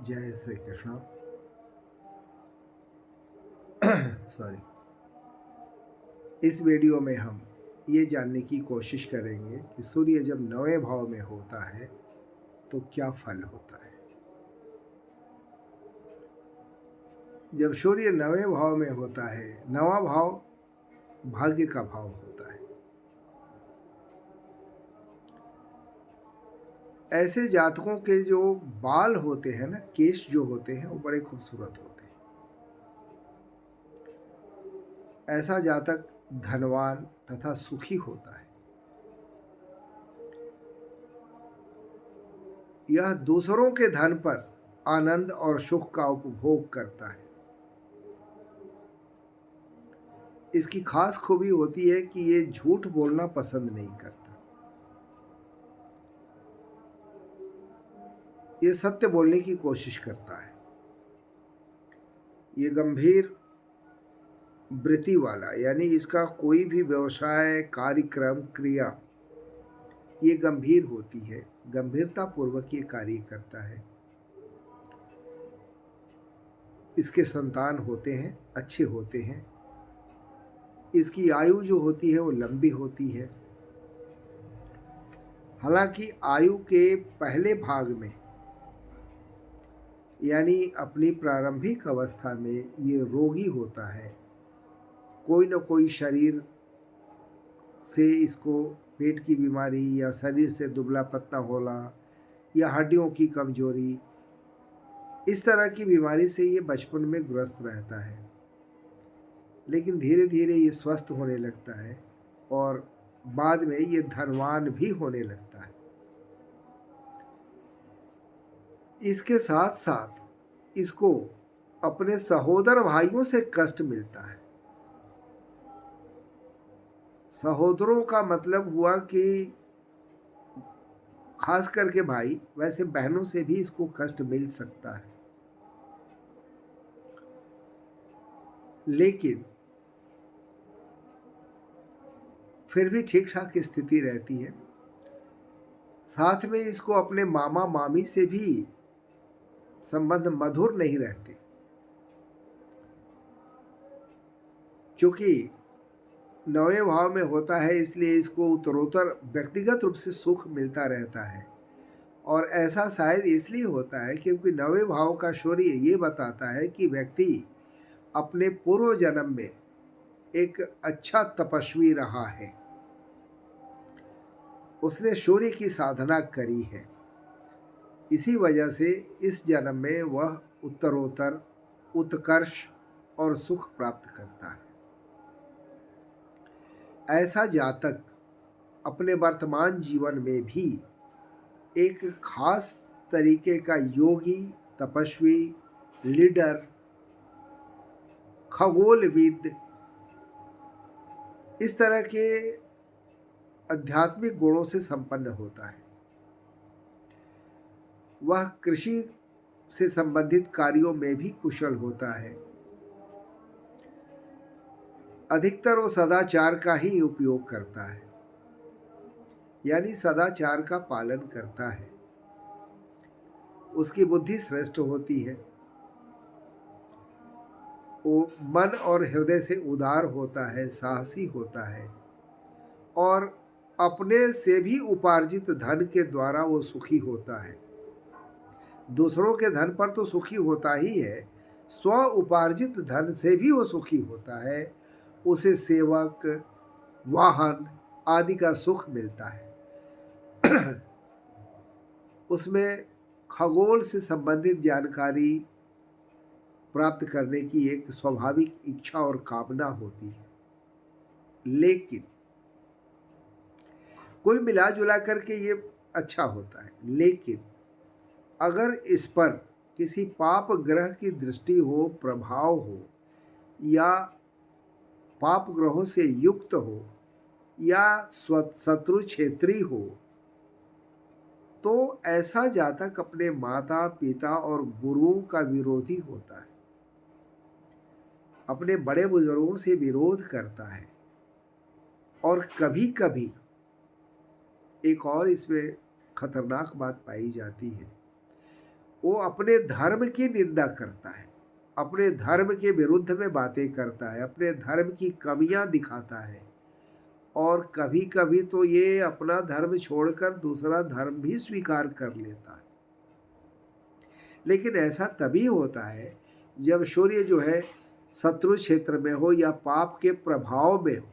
जय श्री कृष्ण। सॉरी। इस वीडियो में हम ये जानने की कोशिश करेंगे कि सूर्य जब नवे भाव में होता है तो क्या फल होता है। जब सूर्य नवे भाव में होता है, नवा भाव भाग्य का भाव होता है। ऐसे जातकों के जो बाल होते हैं ना, केश जो होते हैं, वो बड़े खूबसूरत होते हैं। ऐसा जातक धनवान तथा सुखी होता है। यह दूसरों के धन पर आनंद और सुख का उपभोग करता है। इसकी खास खूबी होती है कि ये झूठ बोलना पसंद नहीं करता। ये सत्य बोलने की कोशिश करता है। ये गंभीर वृत्ति वाला, यानी इसका कोई भी व्यवसाय, कार्यक्रम, क्रिया ये गंभीर होती है। गंभीरता पूर्वक ये कार्य करता है। इसके संतान होते हैं, अच्छे होते हैं। इसकी आयु जो होती है वो लंबी होती है। हालांकि आयु के पहले भाग में, यानी अपनी प्रारंभिक अवस्था में, ये रोगी होता है। कोई न कोई शरीर से इसको पेट की बीमारी या शरीर से दुबला पतला होना या हड्डियों की कमजोरी, इस तरह की बीमारी से ये बचपन में ग्रस्त रहता है। लेकिन धीरे धीरे ये स्वस्थ होने लगता है और बाद में ये धनवान भी होने लगता है। इसके साथ साथ इसको अपने सहोदर भाइयों से कष्ट मिलता है। सहोदरों का मतलब हुआ कि खास करके भाई, वैसे बहनों से भी इसको कष्ट मिल सकता है। लेकिन फिर भी ठीक ठाक स्थिति रहती है। साथ में इसको अपने मामा मामी से भी संबंध मधुर नहीं रहते, क्योंकि नवे भाव में होता है, इसलिए इसको उत्तरोत्तर व्यक्तिगत रूप से सुख मिलता रहता है। और ऐसा शायद इसलिए होता है क्योंकि नवे भाव का सूर्य ये बताता है कि व्यक्ति अपने पूर्व जन्म में एक अच्छा तपस्वी रहा है, उसने सूर्य की साधना करी है। इसी वजह से इस जन्म में वह उत्तरोत्तर उत्कर्ष और सुख प्राप्त करता है। ऐसा जातक अपने वर्तमान जीवन में भी एक खास तरीके का योगी, तपस्वी, लीडर, खगोलविद, इस तरह के आध्यात्मिक गुणों से संपन्न होता है। वह कृषि से संबंधित कार्यों में भी कुशल होता है। अधिकतर वो सदाचार का ही उपयोग करता है, यानी सदाचार का पालन करता है। उसकी बुद्धि श्रेष्ठ होती है। वो मन और हृदय से उदार होता है, साहसी होता है और अपने से भी उपार्जित धन के द्वारा वो सुखी होता है। दूसरों के धन पर तो सुखी होता ही है, स्व उपार्जित धन से भी वो सुखी होता है। उसे सेवक, वाहन आदि का सुख मिलता है। उसमें खगोल से संबंधित जानकारी प्राप्त करने की एक स्वाभाविक इच्छा और कामना होती है। लेकिन कुल मिला जुला करके ये अच्छा होता है। लेकिन अगर इस पर किसी पाप ग्रह की दृष्टि हो, प्रभाव हो, या पाप ग्रहों से युक्त हो, या शत्रु क्षेत्री हो, तो ऐसा जातक अपने माता पिता और गुरुओं का विरोधी होता है। अपने बड़े बुजुर्गों से विरोध करता है। और कभी कभी एक और इसमें खतरनाक बात पाई जाती है, वो अपने धर्म की निंदा करता है, अपने धर्म के विरुद्ध में बातें करता है, अपने धर्म की कमियां दिखाता है, और कभी कभी तो ये अपना धर्म छोड़कर दूसरा धर्म भी स्वीकार कर लेता है। लेकिन ऐसा तभी होता है जब सूर्य जो है शत्रु क्षेत्र में हो या पाप के प्रभाव में हो,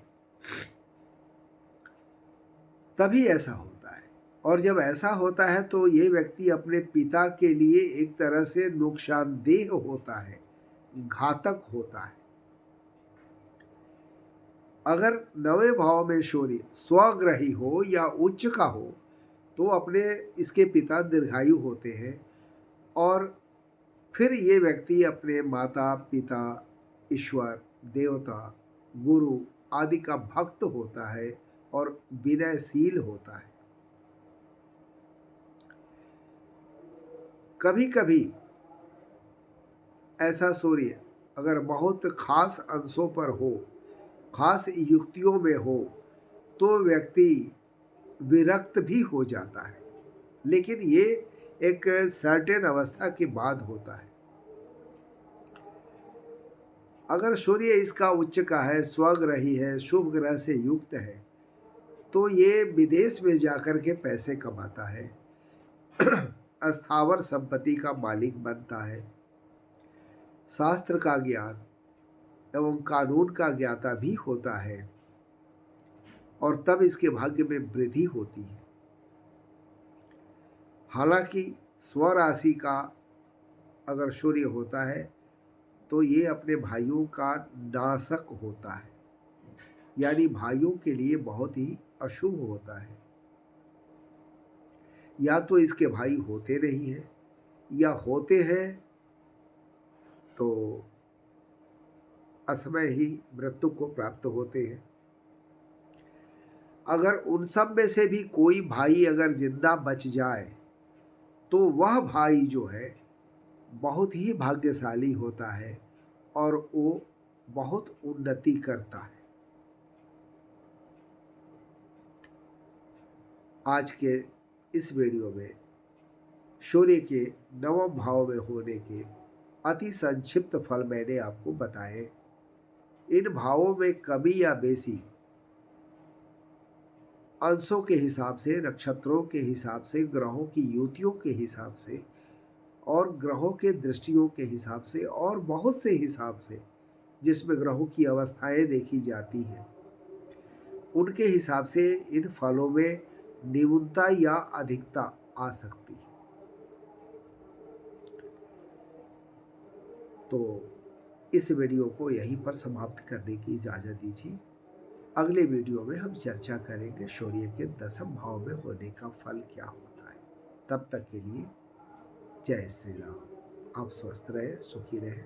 तभी ऐसा होता है। और जब ऐसा होता है तो ये व्यक्ति अपने पिता के लिए एक तरह से नुकसानदेह होता है, घातक होता है। अगर नवे भाव में सूर्य स्वग्रही हो या उच्च का हो तो अपने इसके पिता दीर्घायु होते हैं, और फिर ये व्यक्ति अपने माता पिता, ईश्वर, देवता, गुरु आदि का भक्त होता है और विनयशील होता है। कभी कभी ऐसा सूर्य अगर बहुत खास अंशों पर हो, खास युक्तियों में हो, तो व्यक्ति विरक्त भी हो जाता है। लेकिन ये एक सर्टेन अवस्था के बाद होता है। अगर सूर्य इसका उच्च का है, स्वग्रही है, शुभ ग्रह से युक्त है, तो ये विदेश में जाकर के पैसे कमाता है, स्थावर संपत्ति का मालिक बनता है, शास्त्र का ज्ञान एवं कानून का ज्ञाता भी होता है, और तब इसके भाग्य में वृद्धि होती है। हालांकि स्वराशि का अगर सूर्य होता है तो ये अपने भाइयों का नाशक होता है, यानी भाइयों के लिए बहुत ही अशुभ होता है। या तो इसके भाई होते नहीं हैं, या होते हैं तो असमय ही मृत्यु को प्राप्त होते हैं। अगर उन सब में से भी कोई भाई अगर जिंदा बच जाए तो वह भाई जो है बहुत ही भाग्यशाली होता है और वो बहुत उन्नति करता है। आज के इस वीडियो में सूर्य के नवम भाव में होने के अति संक्षिप्त फल मैंने आपको बताए। इन भावों में कमी या बेसी अंशों के हिसाब से, नक्षत्रों के हिसाब से, ग्रहों की युतियों के हिसाब से, और ग्रहों के दृष्टियों के हिसाब से, और बहुत से हिसाब से जिसमें ग्रहों की अवस्थाएं देखी जाती हैं, उनके हिसाब से इन फलों में न्यूनता या अधिकता आ सकती है। तो इस वीडियो को यहीं पर समाप्त करने की इजाज़त दीजिए। अगले वीडियो में हम चर्चा करेंगे सूर्य के दसम भाव में होने का फल क्या होता है। तब तक के लिए जय श्री राम। आप स्वस्थ रहें, सुखी रहें।